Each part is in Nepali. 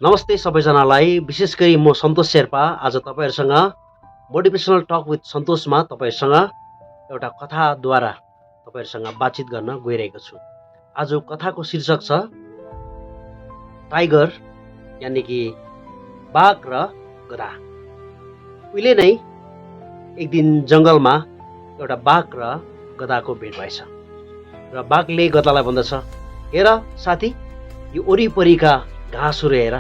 नमस्ते सबैजनालाई। विशेष गरी म सन्तोष शेर्पा आज तपाईँहरूसँग मोटिभेसनल टक विथ सन्तोषमा तपाईँहरूसँग एउटा कथाद्वारा तपाईँहरूसँग बातचित गर्न गइरहेको छु। आज कथाको शीर्षक छ टाइगर यानि कि बाघ र गधा। उहिले नै एक दिन जङ्गलमा एउटा बाघ र गधाको भेट भएछ र बाघले गधालाई भन्दछ, हेर साथी, यो वरिपरिका घाँसहरू हेर,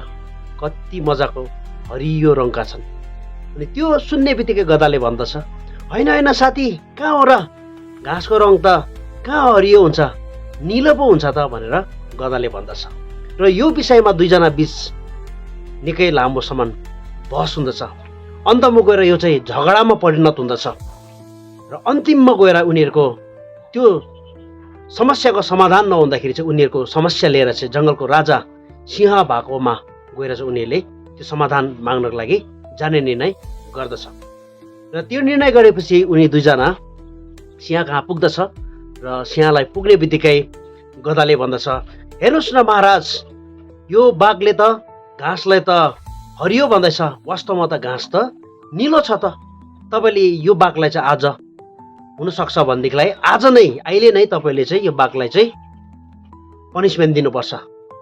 कति मजाको हरियो रङका छन्। अनि त्यो सुन्ने बित्तिकै गधाले भन्दछ, होइन होइन साथी, कहाँ हो र, घाँसको रङ त कहाँ हरियो हुन्छ, निलो पो हुन्छ त भनेर गधाले भन्दछ। र यो विषयमा दुईजना बीच निकै लामोसम्म बहस हुँदछ। अन्तमा गएर यो चाहिँ झगडामा परिणत हुँदछ र अन्तिममा गएर उनीहरूको त्यो समस्याको समाधान नहुँदाखेरि चाहिँ उनीहरूको समस्या लिएर चाहिँ जङ्गलको राजा सिंह भएकोमा गएर चाहिँ उनीहरूले त्यो समाधान माग्नको लागि जाने निर्णय गर्दछ। र त्यो निर्णय गरेपछि उनी दुईजना सिंह कहाँ पुग्दछ र सिंहलाई पुग्ने बित्तिकै गधाले भन्दछ, हेर्नुहोस् न महाराज, यो बाघले त घाँसलाई त हरियो भन्दैछ, वास्तवमा त घाँस त निलो छ त। तपाईँले यो बाघलाई चाहिँ आज हुनसक्छ भनेदेखिलाई आज नै अहिले नै तपाईँले चाहिँ यो बाघलाई चाहिँ पनिसमेन्ट दिनुपर्छ,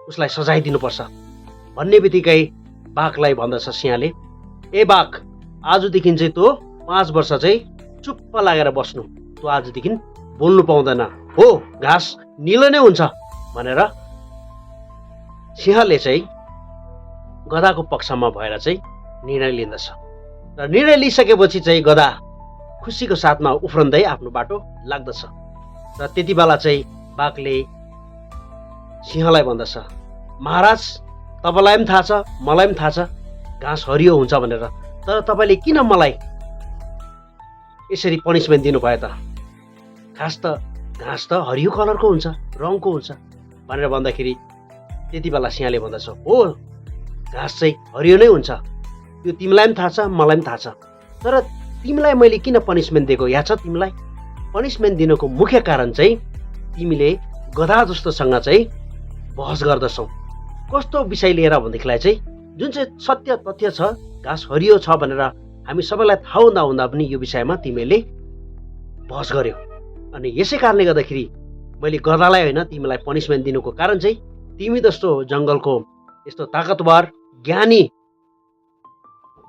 उसलाई सजाय दिनुपर्छ भन्ने बित्तिकै बाघलाई भन्दछ सिंहले, ए बाघ, आजदेखि चाहिँ तँ 5 वर्ष चाहिँ चुप्प लागेर बस्नु, तँ आजदेखि बोल्नु पाउँदैन, हो घाँस निलो नै हुन्छ भनेर सिंहले चाहिँ गधाको पक्षमा भएर चाहिँ निर्णय लिँदछ। र निर्णय लिइसकेपछि चाहिँ गधा खुसीको साथमा उफ्रँदै आफ्नो बाटो लाग्दछ। र त्यति बेला चाहिँ बाघले सिंहलाई भन्दछ, महाराज, तपाईँलाई पनि थाहा छ, मलाई पनि थाहा छ घाँस हरियो हुन्छ भनेर, तर तपाईँले किन मलाई यसरी पनिसमेन्ट दिनुभयो त? घाँस त हरियो कलरको हुन्छ, रङको हुन्छ भनेर भन्दाखेरि त्यति बेला सिंहले भन्दछ, हो घाँस चाहिँ हरियो नै हुन्छ, यो तिमीलाई पनि थाहा छ, मलाई पनि थाहा छ, तर तिमीलाई मैले किन पनिसमेन्ट दिएको याद छ? तिमीलाई पनिसमेन्ट दिनुको मुख्य कारण चाहिँ तिमीले गधा जस्तोसँग चाहिँ बहस गर्दछौ। कस्तो विषय लिएर भनेदेखिलाई चाहिँ जुन चाहिँ सत्य तथ्य छ, घाँस हरियो छ भनेर हामी सबैलाई थाहा हुँदा हुँदा पनि यो विषयमा तिमीले बहस गर्यो। अनि यसै कारणले गर्दाखेरि मैले गधालाई होइन तिमीलाई पनिसमेन्ट दिनुको कारण चाहिँ तिमी जस्तो जङ्गलको यस्तो ताकतवर ज्ञानी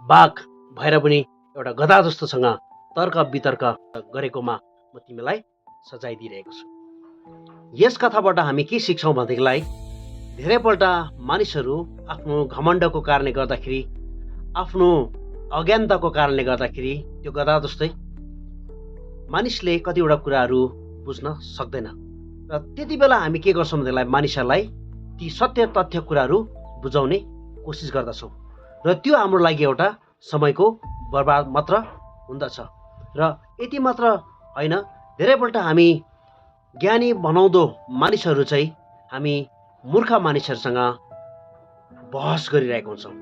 बाघ भएर पनि एउटा गधा जस्तोसँग तर्क वितर्क गरेकोमा म तिमीलाई सजाय दिइरहेको छु। यस कथाबाट हामी के सिक्छौँ भनेदेखिलाई धेरैपल्ट मानिसहरू आफ्नो घमण्डको कारणले गर्दाखेरि, आफ्नो अज्ञानताको कारणले गर्दाखेरि त्यो गधा जस्तै मानिसले कतिवटा कुराहरू बुझ्न सक्दैन। र त्यति बेला हामी के गर्छौँ भनेदेखिलाई मानिसहरूलाई ती सत्य तथ्य कुराहरू बुझाउने कोसिस गर्दछौँ र त्यो हाम्रो लागि एउटा समयको बर्बाद मात्र हुँदछ। र यति मात्र होइन, धेरैपल्ट हामी ज्ञानी बनाउँदो मानिसहरू चाहिँ हामी मूर्ख मानिसहरूसँग बहस गरिरहेको हुन्छौँ।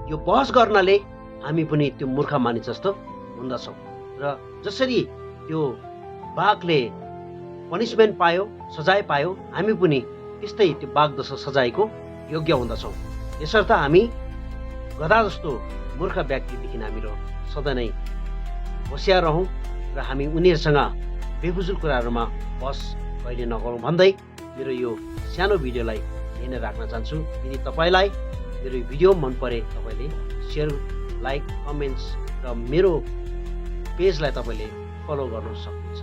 यो बहस गर्नाले हामी पनि त्यो मूर्ख मानिस जस्तो हुँदछौँ। र जसरी त्यो बाघले पनिसमेन्ट पायो, सजाय पायो, हामी पनि त्यस्तै त्यो बाघ जस्तो सजायको योग्य हुँदछौँ। यसर्थ हामी गधा जस्तो मूर्ख व्यक्तिदेखि हामीहरू सधैँ नै होसियार रहौँ र हामी उनीहरूसँग बेफुजुल कुराहरूमा बस कहिले नगरौँ भन्दै मेरो यो सानो भिडियोलाई यहीँ नै राख्न चाहन्छु। यदि तपाईँलाई मेरो भिडियो मन परे तपाईँले सेयर, लाइक, कमेन्ट्स र मेरो पेजलाई तपाईँले फलो गर्न सक्नुहुन्छ।